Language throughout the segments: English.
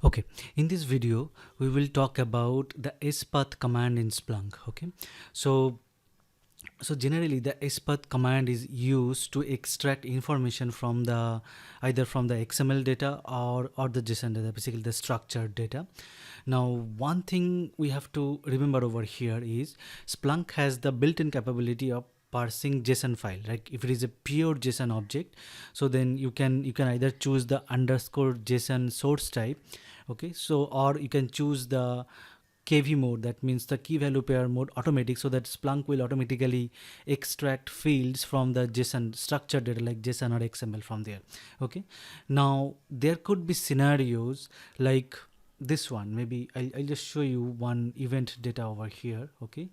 Okay, in this video we will talk about the SPATH command in Splunk. Okay, so generally the SPATH command is used to extract information from the either from the XML data or the JSON data, basically the structured data. Now one thing we have to remember over here is Splunk has the built-in capability of parsing JSON file. Like if it is a pure JSON object, so then you can either choose the underscore JSON source type, okay, so or you can choose the KV mode, that means the key value pair mode automatic, so that Splunk will automatically extract fields from the JSON structured data like JSON or XML from there. Okay, now there could be scenarios like this one. Maybe I'll just show you one event data over here. Okay,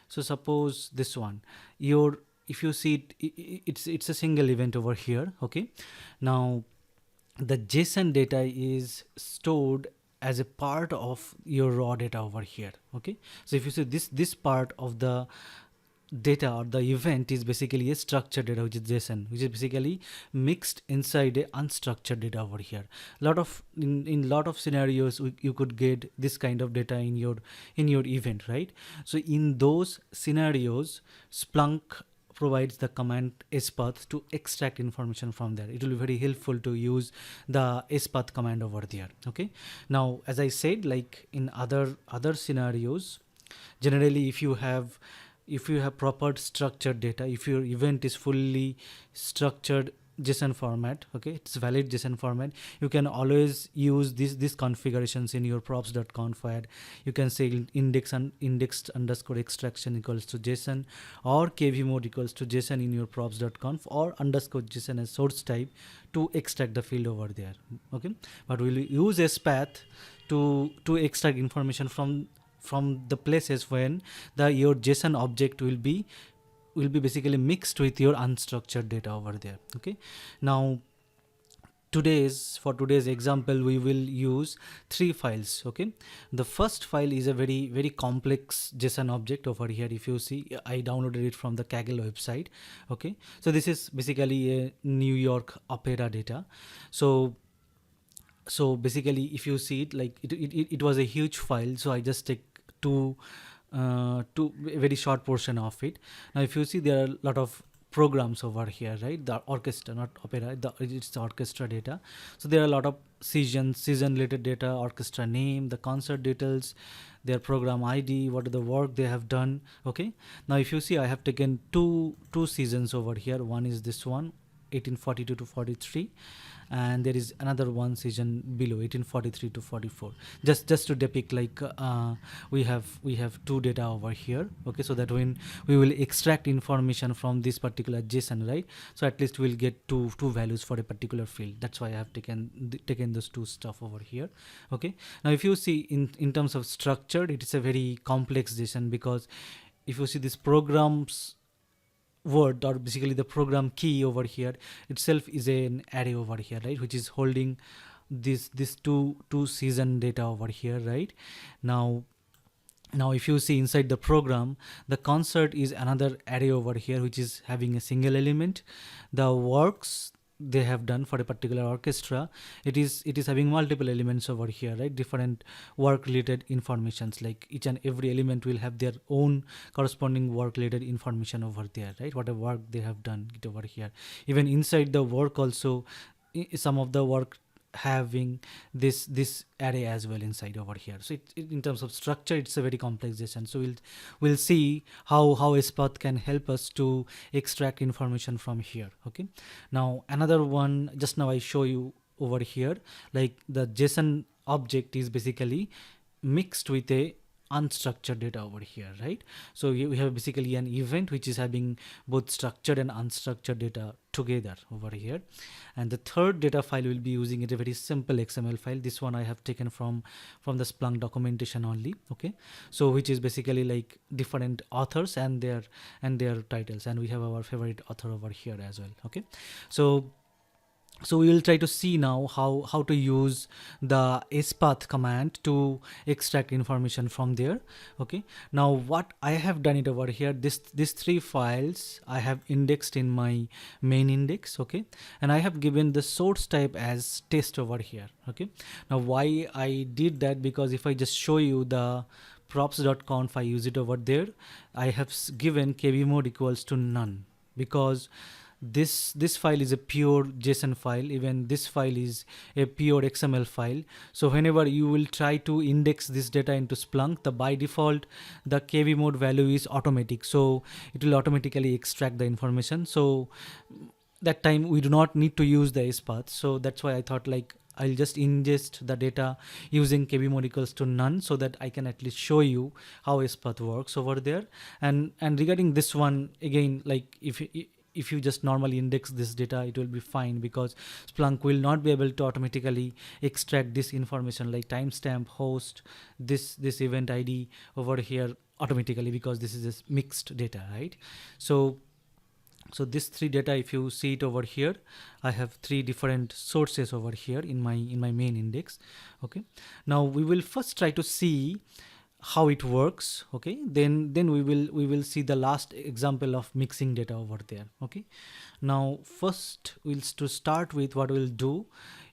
so suppose this one, your if you see it's a single event over here. Okay, now the JSON data is stored as a part of your raw data over here. Okay, so if you see this part of the data or the event is basically a structured data, which is JSON, which is basically mixed inside a unstructured data over here. In lot of scenarios you could get this kind of data in your event, right? So in those scenarios Splunk provides the command SPATH to extract information from there. It will be very helpful to use the SPATH command over there. Okay, now as I said, like in other scenarios, generally if you have proper structured data, if your event is fully structured JSON format, okay, it's valid JSON format, you can always use these configurations in your props.conf, where you can say indexed underscore extraction equals to JSON, or KV mode equals to JSON in your props.conf, or underscore JSON as source type to extract the field over there. Okay, but we'll use a SPATH to extract information from the places when your JSON object will be basically mixed with your unstructured data over there. Okay, now for today's example we will use 3 files. Okay, the first file is a very complex JSON object over here. If you see, I downloaded it from the Kaggle website. Okay, so this is basically a New York opera data. So basically if you see it, like it was a huge file, so I just take two very short portion of it. Now if you see, there are a lot of programs over here, right? The orchestra, not opera, it's the orchestra data. So there are a lot of season related data, orchestra name, the concert details, their program ID, what are the work they have done. Okay, now if you see, I have taken two seasons over here. One is this one, 1842 to 43, and there is another one season below, 1843 to 44, just to depict like we have two data over here. Okay, so that when we will extract information from this particular JSON, right, so at least we'll get two values for a particular field. That's why I have taken those two stuff over here. Okay, now if you see, in terms of structured, it is a very complex JSON, because if you see this program's word, or basically the program key over here itself is an array over here, right, which is holding this two season data over here, right? Now if you see inside the program, the concert is another array over here, which is having a single element. The works they have done for a particular orchestra, it is having multiple elements over here, right? Different work related informations, like each and every element will have their own corresponding work related information over there, right? What a work they have done it over here. Even inside the work also, some of the work having this array as well inside over here. So in terms of structure, it's a very complex JSON. So we'll see how SPATH can help us to extract information from here. Okay, now another one, just now I show you over here, like the JSON object is basically mixed with a unstructured data over here, right? So we have basically an event which is having both structured and unstructured data together over here. And the third data file will be using a very simple XML file. This one I have taken from the Splunk documentation only. Okay, so which is basically like different authors and their titles, and we have our favorite author over here as well. Okay, so So we will try to see now how to use the SPATH command to extract information from there. Okay, now what I have done it over here, this three files I have indexed in my main index. Okay, and I have given the source type as test over here. Okay, now why I did that, because if I just show you the props.conf, I use it over there, I have given kb mode equals to none, because this file is a pure JSON file. Even this file is a pure XML file. So whenever you will try to index this data into Splunk, the by default the kb mode value is automatic, so it will automatically extract the information. So that time we do not need to use the SPATH. So that's why I thought like I'll just ingest the data using kb mode equals to none, so that I can at least show you how SPATH works over there. And regarding this one again, like if you just normally index this data, it will be fine, because Splunk will not be able to automatically extract this information like timestamp, host, this event ID over here automatically, because this is a mixed data, right? So this three data, if you see it over here, I have three different sources over here in my main index. Okay, now we will first try to see how it works. Okay, then we will see the last example of mixing data over there. Okay, now first to start with, what we'll do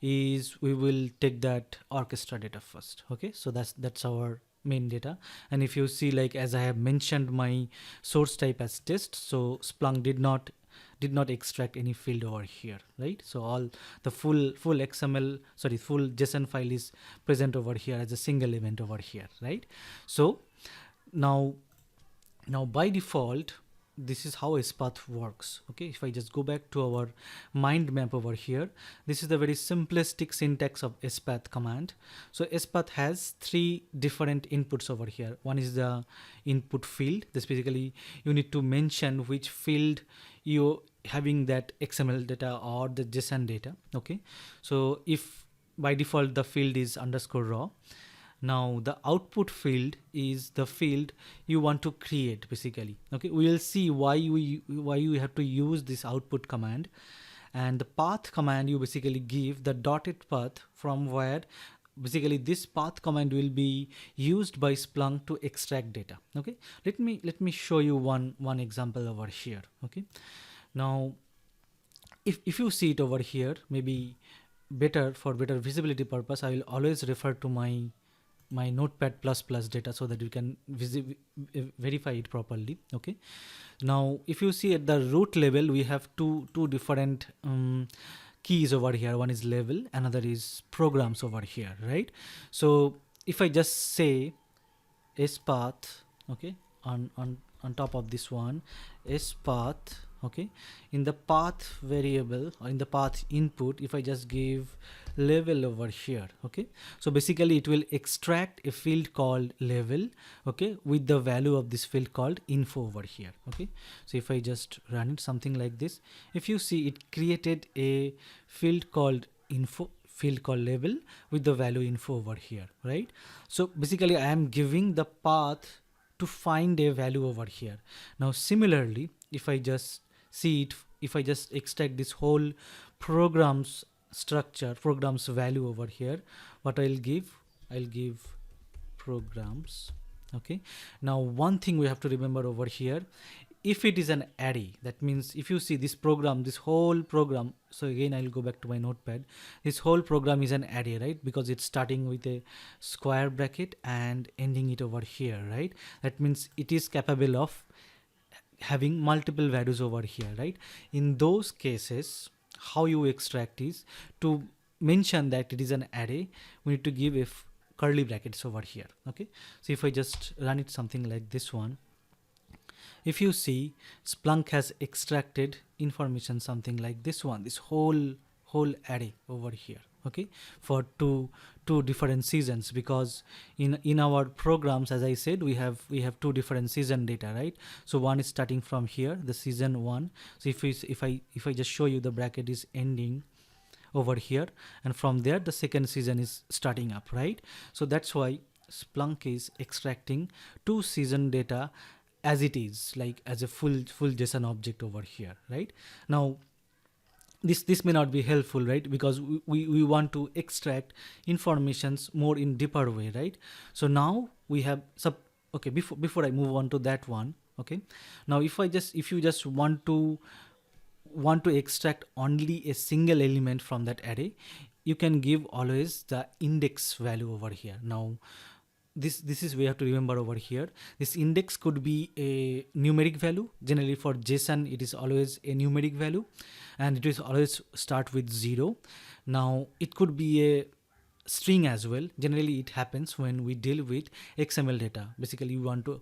is we will take that orchestra data first. Okay, so that's our main data. And if you see, like as I have mentioned my source type as test, so Splunk did not extract any field over here, right? So all the full full JSON file is present over here as a single event over here, right? So now by default, this is how SPATH works. Okay, if I just go back to our mind map over here, this is the very simplistic syntax of SPATH command. So SPATH has three different inputs over here. One is the input field. This basically you need to mention which field you having that XML data or the JSON data. Okay, so if by default the field is underscore raw, now the output field is the field you want to create basically. Okay, we will see why you have to use this output command. And the path command, you basically give the dotted path from where basically this path command will be used by Splunk to extract data. Okay, let me show you one example over here. Okay, now if you see it over here, maybe for better visibility purpose, I will always refer to my notepad plus plus data, so that you can verify it properly. Okay, now if you see at the root level, we have two different keys over here. One is level, another is programs over here, right? So if I just say SPATH, okay, on top of this one, SPATH, okay, in the path variable or in the path input, if I just give level over here, okay, so basically it will extract a field called level, okay, with the value of this field called info over here. Okay, so if I just run it something like this, if you see, it created a field called info, field called level with the value info over here, right? So basically I am giving the path to find a value over here. Now similarly, if I just see it, if I just extract this whole program's structure, program's value over here, what I'll give programs. Okay, now one thing we have to remember over here, if it is an array, that means if you see this program, this whole program, so again I'll go back to my notepad, this whole program is an array, right? Because it's starting with a square bracket and ending it over here, right? That means it is capable of having multiple values over here, right? In those cases, how you extract is to mention that it is an array, we need to give if curly brackets over here. Okay, so if I just run it something like this one, if you see, Splunk has extracted information something like this one, this whole array over here. Okay, for two different seasons, because in our programs, as I said, we have two different season data, right? So one is starting from here, the season 1. So if I just show you, the bracket is ending over here, and from there the second season is starting up, right? So that's why Splunk is extracting two season data as it is, like as a full JSON object over here, right? Now this may not be helpful, right? Because we want to extract informations more in deeper way, right? So now we have okay, before I move on to that one, okay, now if you just want to extract only a single element from that array, you can give always the index value over here. Now this is we have to remember over here, this index could be a numeric value. Generally for JSON it is always a numeric value, and it is always start with 0. Now it could be a string as well. Generally it happens when we deal with XML data. Basically you want to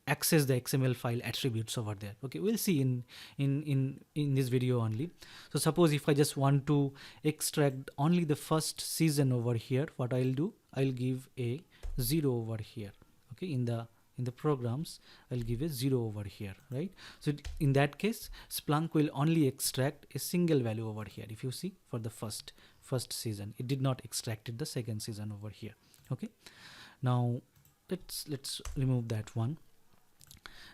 access the XML file attributes over there. Okay, we'll see in this video only. So suppose if I just want to extract only the first season over here, what I'll do, I'll give a 0 over here. Okay, in the programs I'll give a 0 over here, right? So in that case Splunk will only extract a single value over here. If you see, for the first season, it did not extracted the second season over here. Okay, now let's remove that one.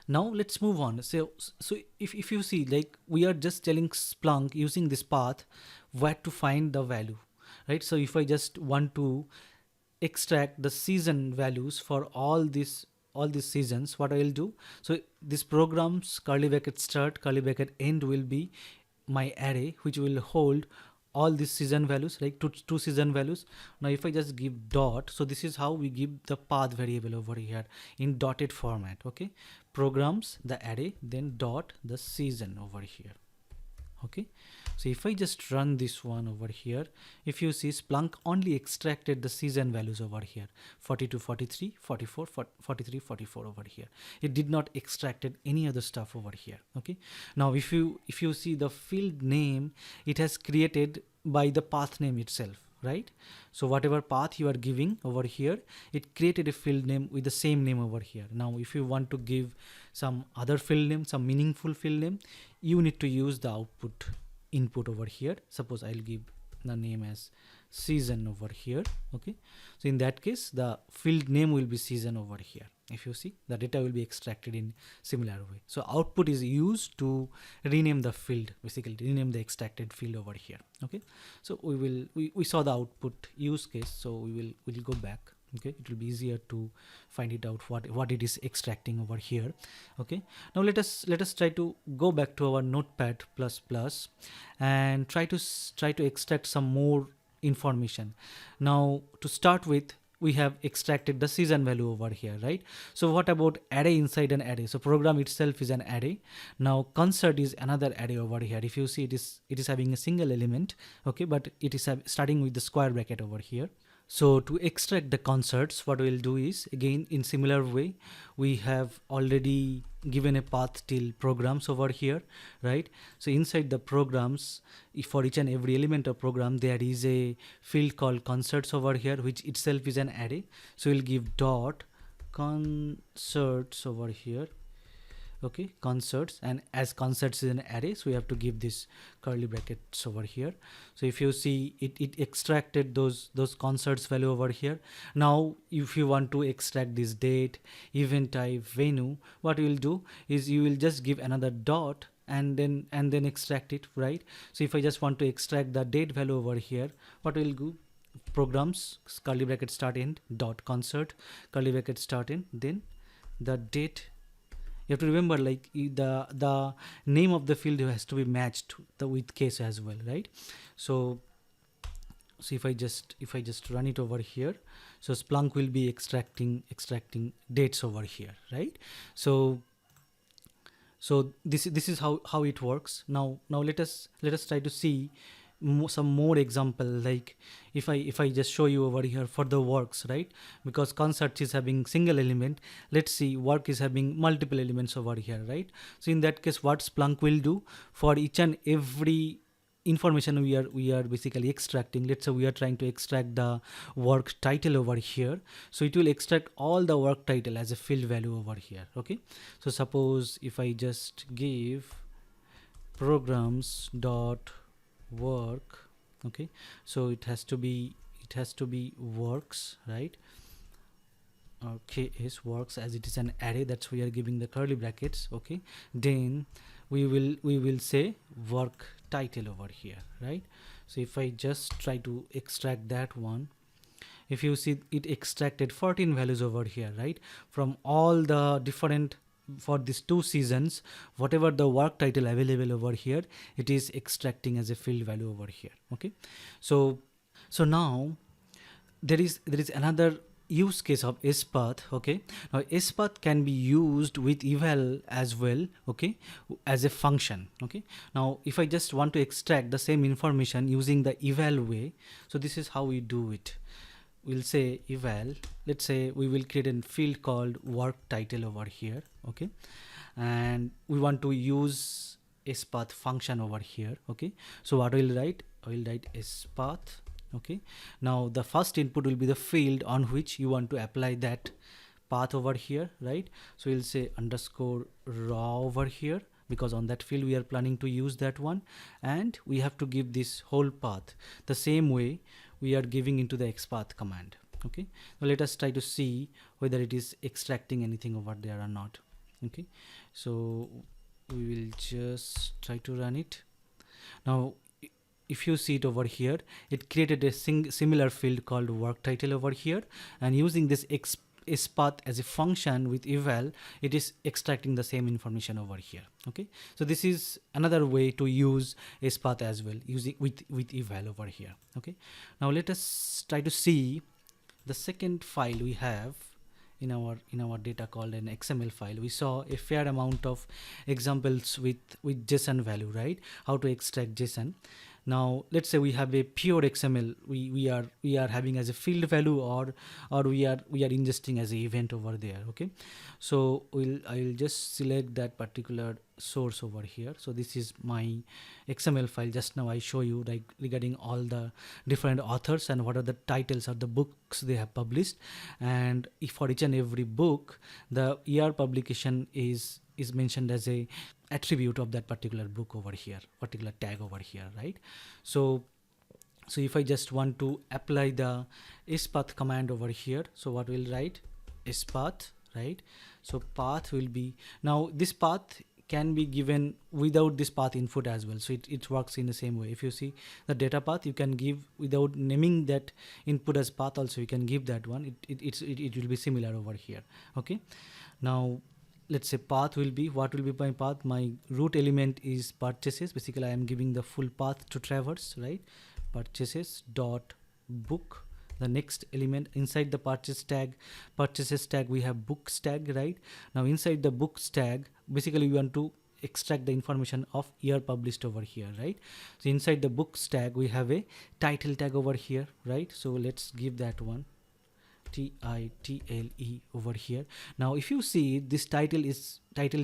Now let's move on. So if you see, like, we are just telling Splunk using this path where to find the value, right? So if I just want to extract the season values for all these seasons, what I will do, so this program's curly bracket start, curly bracket end will be my array, which will hold all these season values, like two season values. Now if I just give dot, so this is how we give the path variable over here in dotted format. Okay, programs the array, then dot the season over here. Okay, so if I just run this one over here, if you see, Splunk only extracted the season values over here, 42, 43, 44, 43, 44 over here. It did not extracted any other stuff over here. Okay, now if you see the field name, it has created by the path name itself, right? So whatever path you are giving over here, it created a field name with the same name over here. Now if you want to give some other field name, some meaningful field name, you need to use the output input over here. Suppose I'll give the name as season over here. Okay, so in that case the field name will be season over here. If you see, the data will be extracted in similar way. So output is used to rename the field, basically rename the extracted field over here. Okay, so we saw the output use case, so we'll go back. Okay, it will be easier to find it out what it is extracting over here. Okay, now let us try to go back to our notepad plus plus and try to extract some more information. Now to start with, we have extracted the season value over here, right? So what about array inside an array? So program itself is an array. Now concert is another array over here. If you see, it is having a single element. Okay, but it is starting with the square bracket over here. So to extract the concerts, what we'll do is, again in similar way, we have already given a path till programs over here, right? So inside the programs, for each and every element of program, there is a field called concerts over here, which itself is an array. So we'll give dot concerts over here. Okay, concerts, and as concerts is an array, so we have to give this curly brackets over here. So if you see, it extracted those concerts value over here. Now if you want to extract this date, event type, venue, what you will do is you will just give another dot and then extract it, right? So if I just want to extract the date value over here, what will do, programs curly bracket start end dot concert curly bracket start end, then the date. You have to remember, like, the name of the field has to be matched with case as well, right? So if I just run it over here, so Splunk will be extracting dates over here, right? So this is how it works. Now let us try to see some more example. Like if I just show you over here for the works, right? Because concerts is having single element, let's see, work is having multiple elements over here, right? So in that case, what Splunk will do, for each and every information we are basically extracting, let's say we are trying to extract the work title over here, so it will extract all the work title as a field value over here. Okay, so suppose if I just give programs dot work, okay, so it has to be works, right? Okay, is works, as it is an array, that's we are giving the curly brackets. Okay, then we will say work title over here, right? So if I just try to extract that one, if you see, it extracted 14 values over here, right? From all the different, for these 2 seasons, whatever the work title available over here, it is extracting as a field value over here. Okay, so now there is another use case of SPATH. Okay, now SPATH can be used with eval as well, okay, as a function. Okay, now if I just want to extract the same information using the eval way, so this is how we do it. We'll say eval, let's say we will create a field called work title over here. Okay, and we want to use SPATH function over here. Okay, so what I will write, I will write SPATH. Okay, now the first input will be the field on which you want to apply that path over here, right? So we'll say underscore raw over here, because on that field we are planning to use that one, and we have to give this whole path the same way we are giving into the XPath command. Okay, now let us try to see whether it is extracting anything over there or not. Okay, so we will just try to run it. Now if you see it over here, it created a similar field called work title over here, and using this SPath as a function with eval, it is extracting the same information over here. Okay, so this is another way to use SPath as well, using with eval over here. Okay, now let us try to see the second file we have in our data called an XML file. We saw a fair amount of examples with JSON value, right? How to extract JSON. Now let's say we have a pure XML we are having as a field value, or we are ingesting as an event over there. Okay, so I'll just select that particular source over here. So this is my XML file. Just now I show you like regarding all the different authors and what are the titles of the books they have published, and if for each and every book the year publication is mentioned as a attribute of that particular book over here, particular tag over here, right? So if I just want to apply the SPath command over here, so what we'll write, SPath, right? So path will be, now this path can be given without this path input as well, so it works in the same way. If you see the data path, you can give without naming that input as path also, you can give that one. It will be similar over here. Okay, now let's say path will be, what will be my path? My root element is purchases. Basically I am giving the full path to traverse, right? Purchases dot book. The next element inside the purchases tag we have books tag, right? Now inside the books tag, basically we want to extract the information of year published over here, right? So inside the books tag we have a title tag over here, right? So let's give that one title over here. Now if you see, this title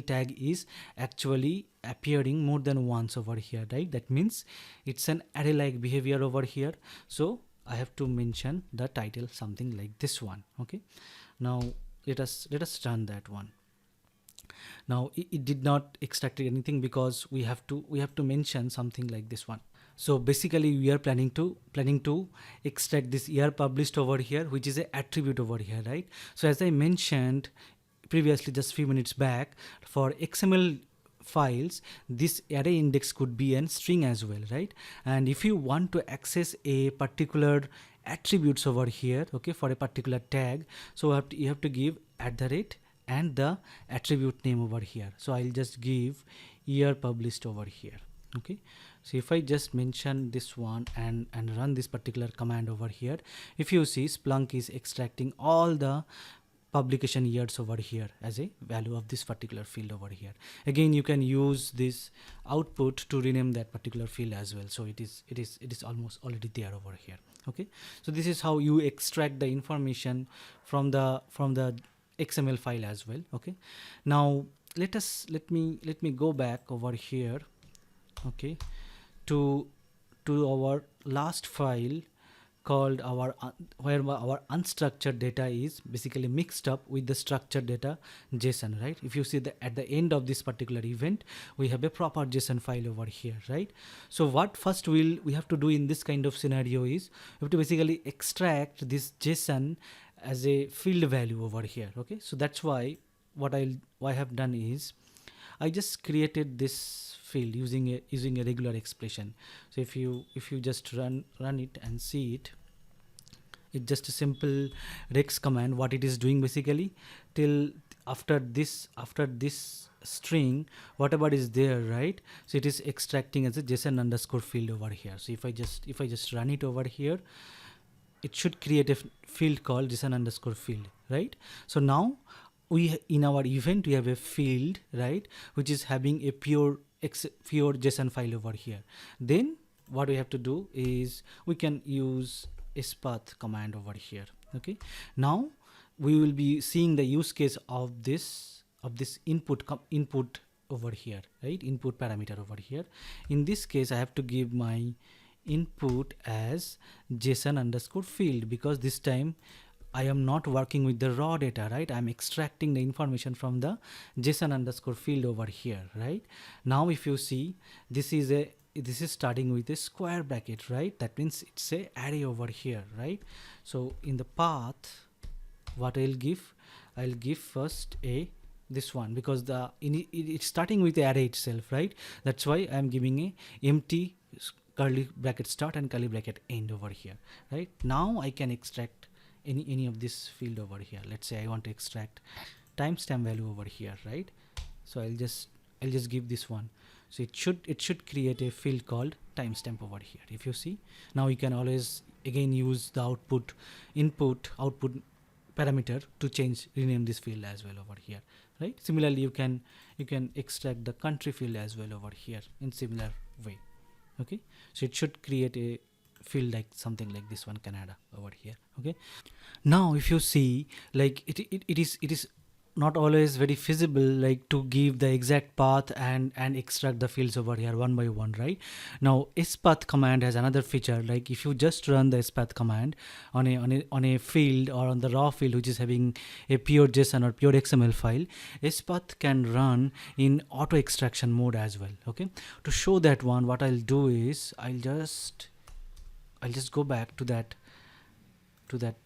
tag is actually appearing more than once over here, right? That means it's an array like behavior over here, so I have to mention the title something like this one. Okay, now let us run that one. Now it did not extract anything because we have to mention something like this one. So basically we are planning to extract this year published over here, which is an attribute over here, right? So as I mentioned previously just few minutes back, for XML files this array index could be a string as well, right? And if you want to access a particular attributes over here, okay, for a particular tag, so you have to give @ and the attribute name over here. So I'll just give year published over here. Okay, so if I just mention this one and run this particular command over here, if you see, Splunk is extracting all the publication years over here as a value of this particular field over here. Again, you can use this output to rename that particular field as well. So it is almost already there over here. Okay, so this is how you extract the information from the XML file as well. Okay, now let me go back over here, okay, to our last file called where our unstructured data is basically mixed up with the structured data JSON, right? If you see that at the end of this particular event we have a proper JSON file over here, right? So what first we have to do in this kind of scenario is we have to basically extract this JSON as a field value over here. Okay, so that's why what I have done is I just created this field using a regular expression. So if you just run it and see it, it's just a simple rex command. What it is doing basically, till after this string, whatever is there, right? So it is extracting as a JSON underscore field over here. So if I just run it over here, it should create a field called JSON underscore field, right? So now we, in our event, we have a field, right, which is having a pure JSON file over here. Then what we have to do is we can use SPATH command over here. Okay, now we will be seeing the use case of this input over here, right? Input parameter over here. In this case, I have to give my input as JSON underscore field, because this time I am not working with the raw data, right? I'm extracting the information from the JSON underscore field over here, right? Now if you see, this is starting with a square bracket, right? That means it's a array over here, right? So in the path, what I'll give first this one, because it's starting with the array itself, right? That's why I'm giving a empty curly bracket start and curly bracket end over here, right? Now I can extract any of this field over here. Let's say I want to extract timestamp value over here, right? So I'll just give this one. So it should create a field called timestamp over here. If you see, now you can always again use the input output parameter to rename this field as well over here, right? Similarly, you can extract the country field as well over here in similar way. Okay, so it should create a field like something like this one, Canada over here. Okay, now if you see, like it is not always very feasible, like to give the exact path and extract the fields over here one by one, right? Now SPATH command has another feature, like if you just run the SPATH command on a field or on the raw field which is having a pure JSON or pure XML file, SPATH can run in auto extraction mode as well. Okay, to show that one, what I'll do is I'll just go back to that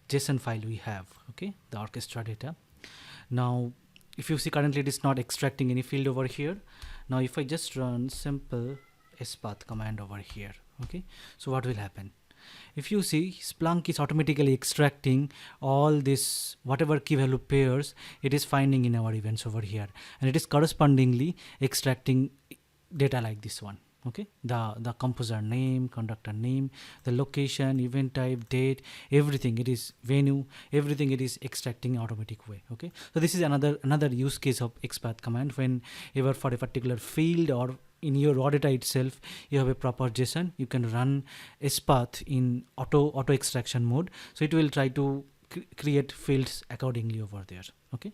JSON file we have, okay, the orchestra data. Now if you see, currently it is not extracting any field over here. Now if I just run simple SPATH command over here, okay, so what will happen? If you see, Splunk is automatically extracting all this, whatever key value pairs it is finding in our events over here, and it is correspondingly extracting data like this one. Okay, the composer name, conductor name, the location, event type, date, everything, it is venue, everything it is extracting automatic way. Okay, so this is another use case of XPath command. When ever for a particular field or in your raw data itself you have a proper JSON, you can run SPath in auto extraction mode, so it will try to create fields accordingly over there. Okay,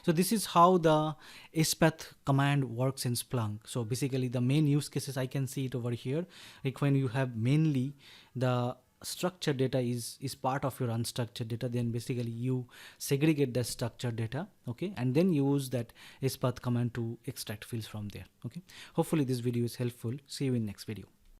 so this is how the SPATH command works in Splunk. So basically the main use cases, I can see it over here, like when you have mainly the structured data is part of your unstructured data, then basically you segregate the structured data, okay, and then use that SPATH command to extract fields from there. Okay, hopefully this video is helpful. See you in next video.